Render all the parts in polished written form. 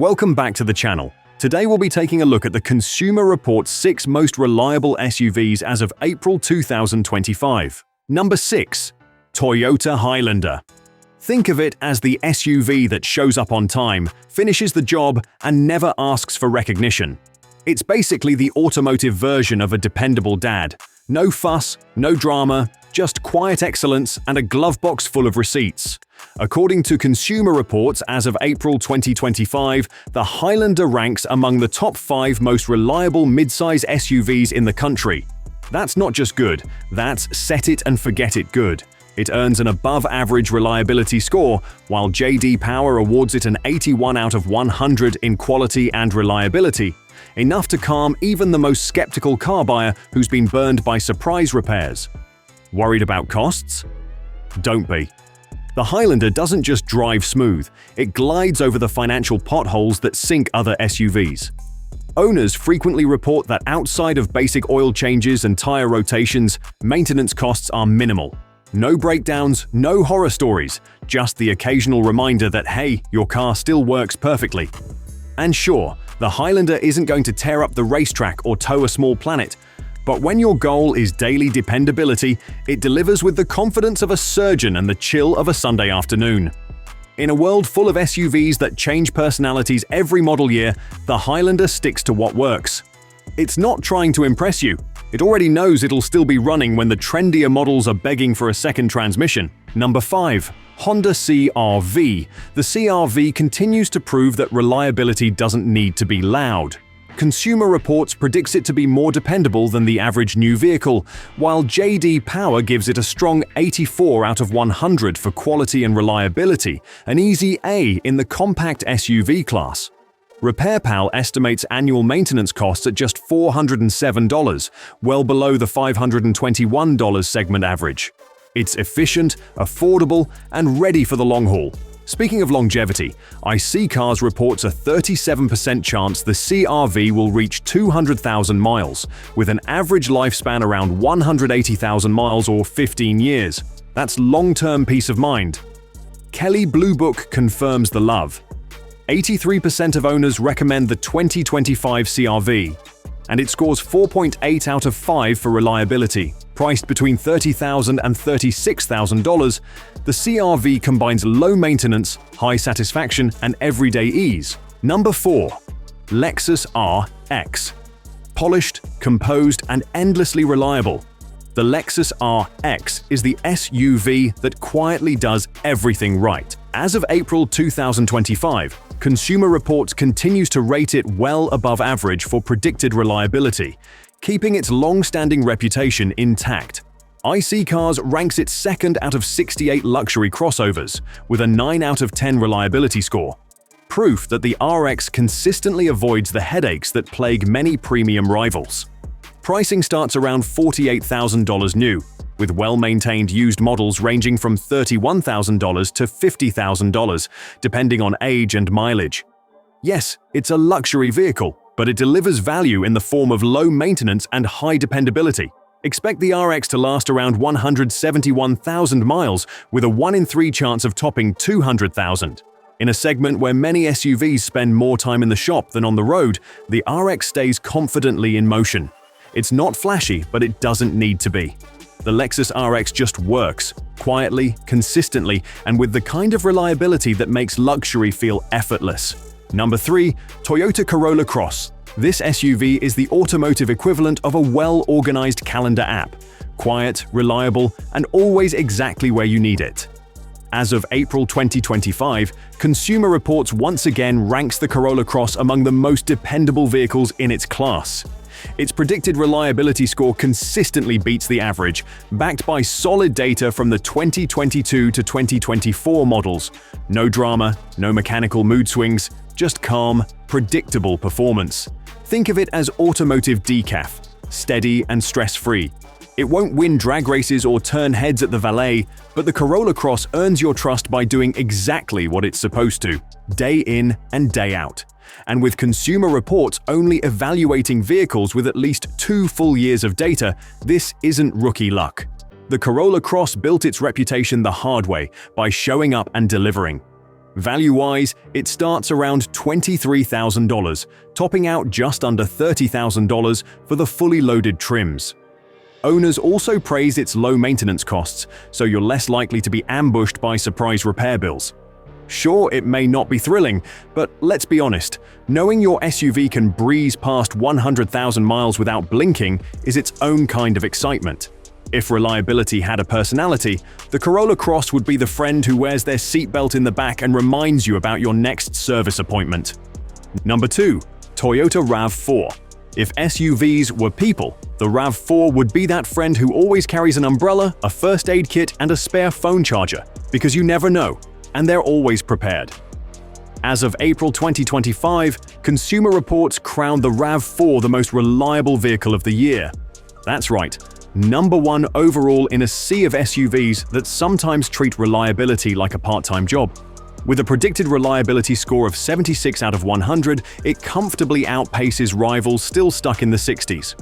Welcome back to the channel. Today we'll be taking a look at the Consumer Reports 6 most reliable SUVs as of April 2025. Number 6. Toyota Highlander. Think of it as the SUV that shows up on time, finishes the job, and never asks for recognition. It's basically the automotive version of a dependable dad. No fuss, no drama, just quiet excellence and a glove box full of receipts. According to Consumer Reports, as of April 2025, the Highlander ranks among the top 5 most reliable midsize SUVs in the country. That's not just good, that's set it and forget it good. It earns an above-average reliability score, while J.D. Power awards it an 81 out of 100 in quality and reliability, enough to calm even the most skeptical car buyer who's been burned by surprise repairs. Worried about costs? Don't be. The Highlander doesn't just drive smooth, it glides over the financial potholes that sink other SUVs. Owners frequently report that outside of basic oil changes and tire rotations, maintenance costs are minimal. No breakdowns, no horror stories, just the occasional reminder that hey, your car still works perfectly. And sure, the Highlander isn't going to tear up the racetrack or tow a small planet, but when your goal is daily dependability, it delivers with the confidence of a surgeon and the chill of a Sunday afternoon. In a world full of SUVs that change personalities every model year, the Highlander sticks to what works. It's not trying to impress you. It already knows it'll still be running when the trendier models are begging for a second transmission. Number 5. Honda CR-V. The CR-V continues to prove that reliability doesn't need to be loud. Consumer Reports predicts it to be more dependable than the average new vehicle, while J.D. Power gives it a strong 84 out of 100 for quality and reliability, an easy A in the compact SUV class. RepairPal estimates annual maintenance costs at just $407, well below the $521 segment average. It's efficient, affordable, and ready for the long haul. Speaking of longevity, iSeeCars reports a 37% chance the CR-V will reach 200,000 miles, with an average lifespan around 180,000 miles or 15 years. That's long-term peace of mind. Kelley Blue Book confirms the love. 83% of owners recommend the 2025 CR-V, and it scores 4.8 out of 5 for reliability. Priced between $30,000 and $36,000, the CR-V combines low maintenance, high satisfaction, and everyday ease. Number 4. Lexus Rx. Polished, composed, and endlessly reliable. The Lexus Rx is the SUV that quietly does everything right. As of April 2025, Consumer Reports continues to rate it well above average for predicted reliability, keeping its long-standing reputation intact. iSeeCars ranks it second out of 68 luxury crossovers, with a 9 out of 10 reliability score. Proof that the RX consistently avoids the headaches that plague many premium rivals. Pricing starts around $48,000 new, with well-maintained used models ranging from $31,000 to $50,000, depending on age and mileage. Yes, it's a luxury vehicle, but it delivers value in the form of low maintenance and high dependability. Expect the RX to last around 171,000 miles, with a 1 in 3 chance of topping 200,000. In a segment where many SUVs spend more time in the shop than on the road, the RX stays confidently in motion. It's not flashy, but it doesn't need to be. The Lexus RX just works, quietly, consistently, and with the kind of reliability that makes luxury feel effortless. Number 3. Toyota Corolla Cross. This SUV is the automotive equivalent of a well-organized calendar app. Quiet, reliable, and always exactly where you need it. As of April 2025, Consumer Reports once again ranks the Corolla Cross among the most dependable vehicles in its class. Its predicted reliability score consistently beats the average, backed by solid data from the 2022 to 2024 models. No drama, no mechanical mood swings, just calm, predictable performance. Think of it as automotive decaf, steady and stress-free. It won't win drag races or turn heads at the valet, but the Corolla Cross earns your trust by doing exactly what it's supposed to, day in and day out. And with Consumer Reports only evaluating vehicles with at least 2 full years of data, this isn't rookie luck. The Corolla Cross built its reputation the hard way by showing up and delivering. Value-wise, it starts around $23,000, topping out just under $30,000 for the fully loaded trims. Owners also praise its low maintenance costs, so you're less likely to be ambushed by surprise repair bills. Sure, it may not be thrilling, but let's be honest, knowing your SUV can breeze past 100,000 miles without blinking is its own kind of excitement. If reliability had a personality, the Corolla Cross would be the friend who wears their seatbelt in the back and reminds you about your next service appointment. Number 2. Toyota RAV4. If SUVs were people, the RAV4 would be that friend who always carries an umbrella, a first aid kit, and a spare phone charger, because you never know, and they're always prepared. As of April 2025, Consumer Reports crowned the RAV4 the most reliable vehicle of the year. That's right, number 1 overall in a sea of SUVs that sometimes treat reliability like a part-time job. With a predicted reliability score of 76 out of 100, it comfortably outpaces rivals still stuck in the 60s.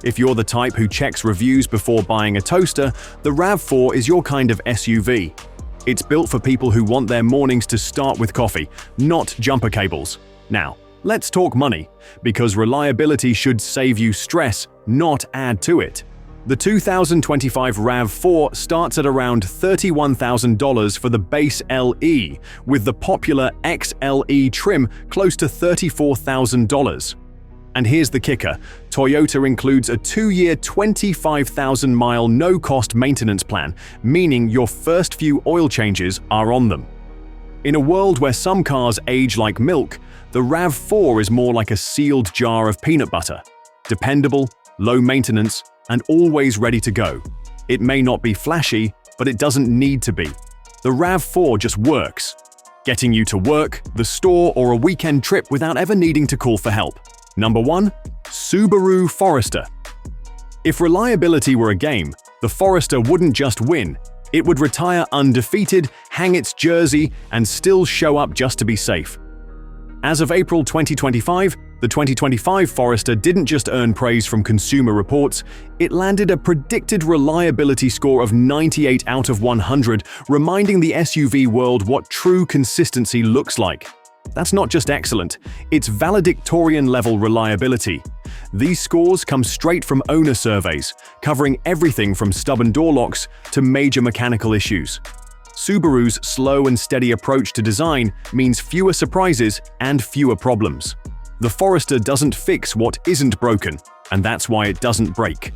If you're the type who checks reviews before buying a toaster, the RAV4 is your kind of SUV. It's built for people who want their mornings to start with coffee, not jumper cables. Now, let's talk money, because reliability should save you stress, not add to it. The 2025 RAV4 starts at around $31,000 for the base LE, with the popular XLE trim close to $34,000. And here's the kicker, Toyota includes a 2-year 25,000-mile no-cost maintenance plan, meaning your first few oil changes are on them. In a world where some cars age like milk, the RAV4 is more like a sealed jar of peanut butter. Dependable, low maintenance, and always ready to go. It may not be flashy, but it doesn't need to be. The RAV4 just works, getting you to work, the store, or a weekend trip without ever needing to call for help. Number 1. Subaru Forester. If reliability were a game, the Forester wouldn't just win, it would retire undefeated, hang its jersey, and still show up just to be safe. As of April 2025, the 2025 Forester didn't just earn praise from Consumer Reports, it landed a predicted reliability score of 98 out of 100, reminding the SUV world what true consistency looks like. That's not just excellent, it's valedictorian-level reliability. These scores come straight from owner surveys, covering everything from stubborn door locks to major mechanical issues. Subaru's slow and steady approach to design means fewer surprises and fewer problems. The Forester doesn't fix what isn't broken, and that's why it doesn't break.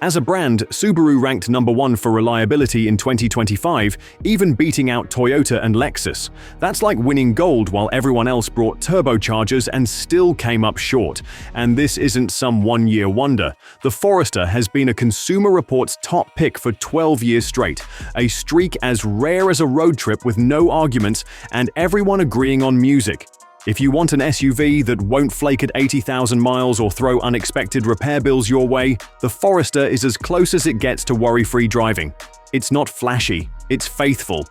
As a brand, Subaru ranked number 1 for reliability in 2025, even beating out Toyota and Lexus. That's like winning gold while everyone else brought turbochargers and still came up short. And this isn't some one-year wonder. The Forester has been a Consumer Reports top pick for 12 years straight, a streak as rare as a road trip with no arguments and everyone agreeing on music. If you want an SUV that won't flake at 80,000 miles or throw unexpected repair bills your way, the Forester is as close as it gets to worry-free driving. It's not flashy, it's faithful.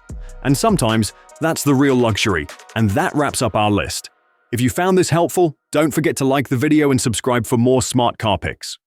And sometimes, that's the real luxury. And that wraps up our list. If you found this helpful, don't forget to like the video and subscribe for more smart car picks.